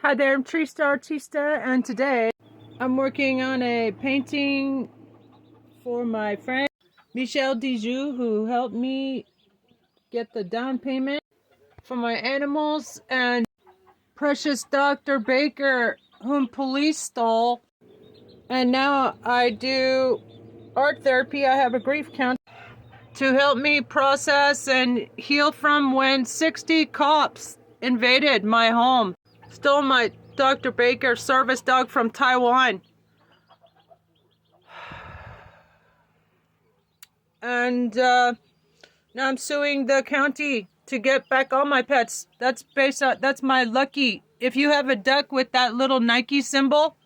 Hi there, I'm Trista Artista, and today I'm working on a painting for my friend Michel Dijou, who helped me get the down payment for my animals, and precious Dr. Baker, whom police stole. And now I do art therapy. I have a grief count to help me process and heal from when 60 cops invaded my home, stole my Dr. Baker service dog from Taiwan. And now I'm suing the county to get back all my pets. That's my lucky. If you have a duck with that little Nike symbol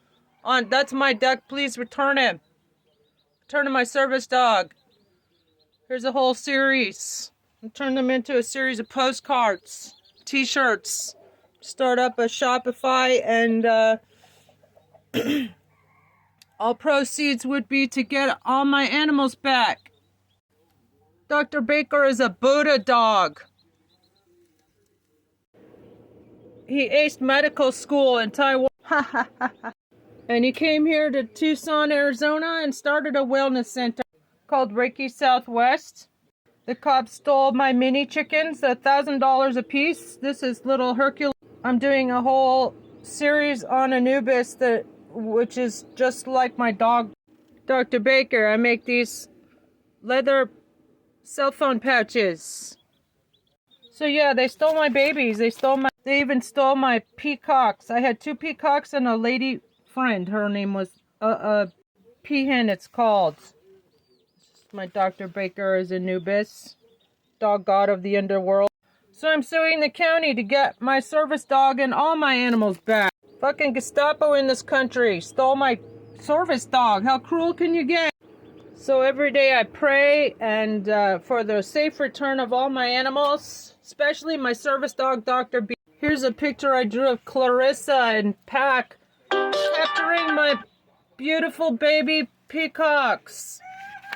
on, that's my duck. Please return him. Return him my service dog. Here's a whole series. I'll turn them into a series of postcards, t-shirts. Start up a Shopify, and all proceeds would be to get all my animals back. Dr. Baker is a Buddha dog. He aced medical school in Taiwan. And he came here to Tucson, Arizona and started a wellness center called Reiki Southwest. The cops stole my mini chickens, $1,000 a piece. This is little Hercules. I'm doing a whole series on Anubis, which is just like my dog, Dr. Baker. I make these leather cell phone pouches. So yeah, they stole my babies. They even stole my peacocks. I had 2 peacocks and a lady friend. Her name was peahen, it's called. My Dr. Baker is Anubis, dog god of the underworld. So I'm suing the county to get my service dog and all my animals back. Fucking Gestapo in this country stole my service dog. How cruel can you get? So every day I pray and for the safe return of all my animals, especially my service dog, Dr. B. Here's a picture I drew of Clarissa and Pack capturing my beautiful baby peacocks.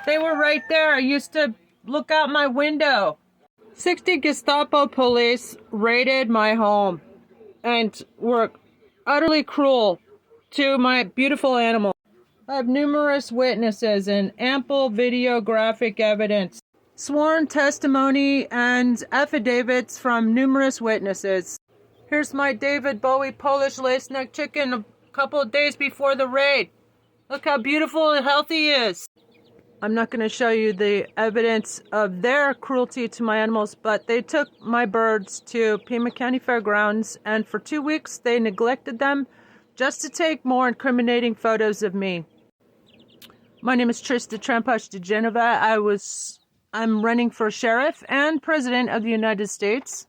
They were right there. I used to look out my window. 60 Gestapo police raided my home and were utterly cruel to my beautiful animal. I have numerous witnesses and ample videographic evidence, sworn testimony, and affidavits from numerous witnesses. Here's my David Bowie Polish lace-neck chicken a couple of days before the raid. Look how beautiful and healthy he is. I'm not going to show you the evidence of their cruelty to my animals, but they took my birds to Pima County Fairgrounds, and for 2 weeks they neglected them just to take more incriminating photos of me. My name is Trista Trampush de Genova. I'm running for sheriff and president of the United States.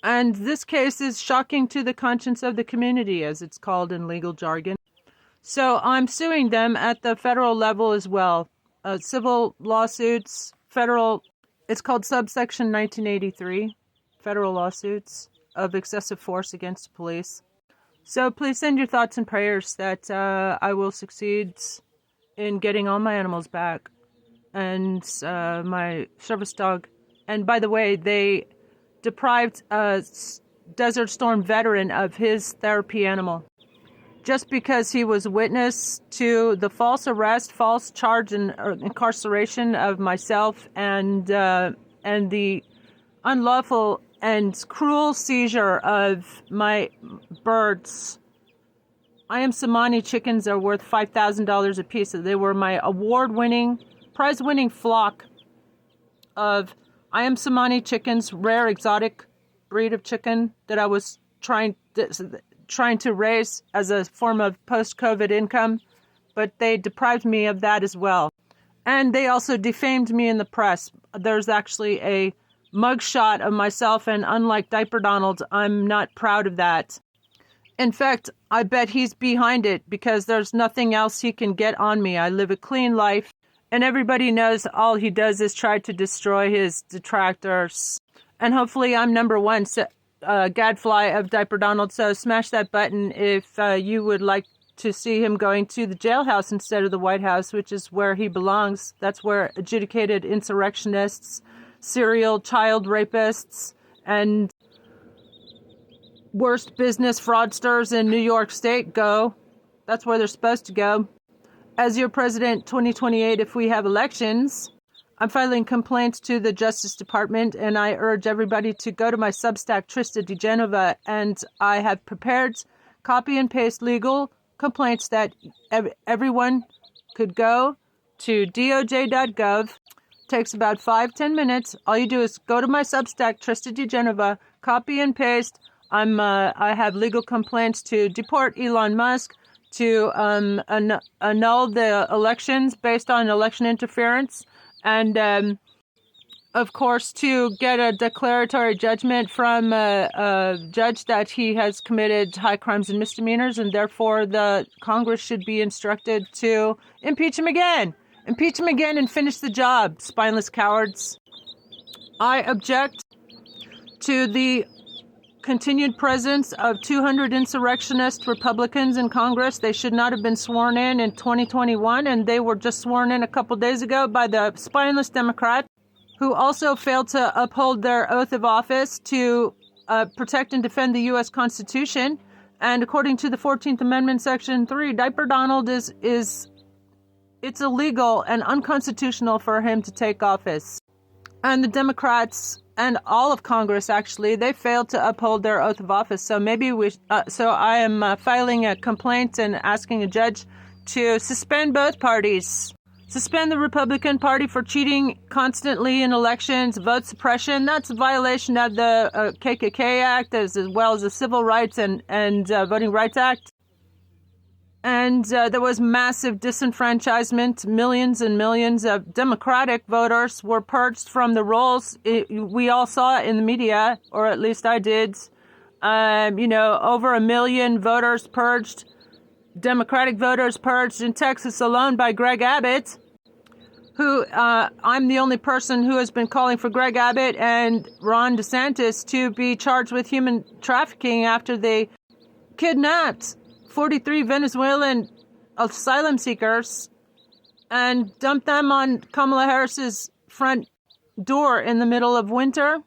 And this case is shocking to the conscience of the community, as it's called in legal jargon. So I'm suing them at the federal level as well. Civil lawsuits, it's called subsection 1983, federal lawsuits of excessive force against police. So please send your thoughts and prayers that I will succeed in getting all my animals back and my service dog. And by the way, they deprived a Desert Storm veteran of his therapy animal just because he was witness to the false arrest, false charge, and incarceration of myself, and the unlawful and cruel seizure of my birds. I Am Samani chickens are worth $5,000 a piece. They were my award-winning, prize-winning flock of I Am Samani chickens, rare exotic breed of chicken that I was trying to raise as a form of post-COVID income, but they deprived me of that as well. And they also defamed me in the press. There's actually a mugshot of myself, and unlike Diaper Donald, I'm not proud of that. In fact, I bet he's behind it because there's nothing else he can get on me. I live a clean life, and everybody knows all he does is try to destroy his detractors. And hopefully I'm number one gadfly of Diaper Donald, so smash that button if you would like to see him going to the jailhouse instead of the White House, which is where he belongs. That's where adjudicated insurrectionists, serial child rapists, and worst business fraudsters in New York State go. That's where they're supposed to go. As your president 2028, if we have elections, I'm filing complaints to the Justice Department, and I urge everybody to go to my Substack, Trista DeGenova, and I have prepared copy and paste legal complaints that everyone could go to doj.gov. Takes about 5-10 minutes. All you do is go to my Substack, Trista DeGenova, copy and paste. I have legal complaints to deport Elon Musk, to annul the elections based on election interference, and of course to get a declaratory judgment from a judge that he has committed high crimes and misdemeanors, and therefore the Congress should be instructed to impeach him again. Impeach him again and finish the job, spineless cowards. I object to the continued presence of 200 insurrectionist Republicans in Congress. They should not have been sworn in 2021, and they were just sworn in a couple days ago by the spineless Democrats, who also failed to uphold their oath of office to protect and defend the U.S. Constitution. And according to the 14th Amendment, Section 3, Diaper Donald it's illegal and unconstitutional for him to take office. And the Democrats and all of Congress, actually, they failed to uphold their oath of office. So so I am filing a complaint and asking a judge to suspend both parties. Suspend the Republican Party for cheating constantly in elections, vote suppression. That's a violation of the KKK Act, as well as the Civil Rights and Voting Rights Act. And there was massive disenfranchisement. Millions and millions of Democratic voters were purged from the rolls. We all saw it in the media, or at least I did. Over 1 million voters purged, Democratic voters purged in Texas alone by Greg Abbott, who I'm the only person who has been calling for Greg Abbott and Ron DeSantis to be charged with human trafficking after they kidnapped 43 Venezuelan asylum seekers and dumped them on Kamala Harris's front door in the middle of winter.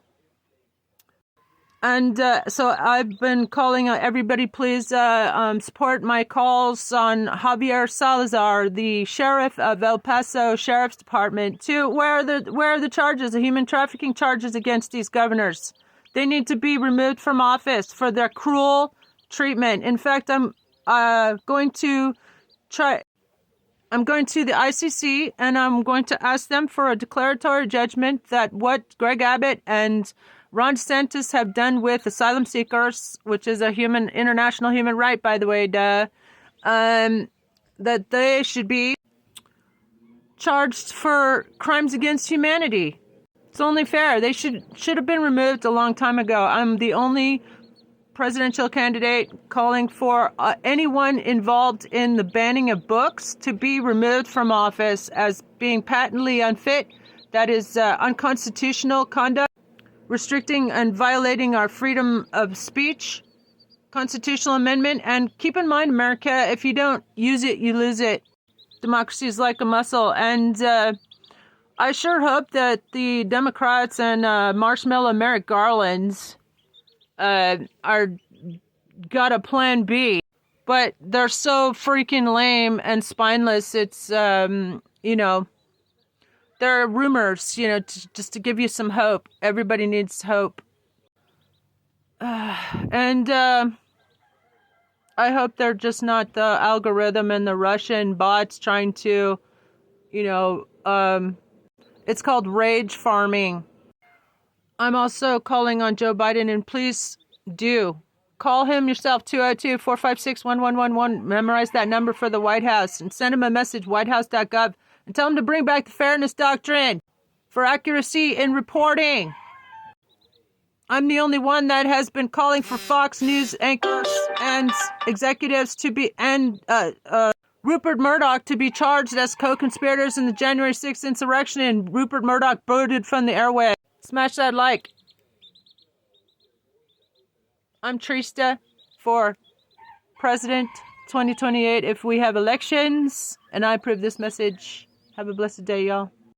And so I've been calling everybody, please support my calls on Javier Salazar, the sheriff of El Paso Sheriff's Department, to where are the charges, the human trafficking charges against these governors. They need to be removed from office for their cruel treatment. In fact, I'm going to the ICC and I'm going to ask them for a declaratory judgment that what Greg Abbott and Ron DeSantis have done with asylum seekers, which is a international human right, by the way, that they should be charged for crimes against humanity. It's only fair. They should have been removed a long time ago. I'm the only presidential candidate calling for anyone involved in the banning of books to be removed from office as being patently unfit. That is unconstitutional conduct, restricting and violating our freedom of speech, constitutional amendment. And keep in mind, America, if you don't use it, you lose it. Democracy is like a muscle. And I sure hope that the Democrats and Marshmallow Merrick Garlands got a plan B, but they're so freaking lame and spineless. It's there are rumors, just to give you some hope. Everybody needs hope, and I hope they're just not the algorithm and the Russian bots trying to, it's called rage farming. I'm also calling on Joe Biden, and please do call him yourself, 202-456-1111. Memorize that number for the White House and send him a message, whitehouse.gov, and tell him to bring back the Fairness Doctrine for accuracy in reporting. I'm the only one that has been calling for Fox News anchors and executives to be, and Rupert Murdoch to be charged as co-conspirators in the January 6th insurrection, and Rupert Murdoch booted from the airway. Smash that like. I'm Trista for President 2028 if we have elections, and I approve this message. Have a blessed day, y'all.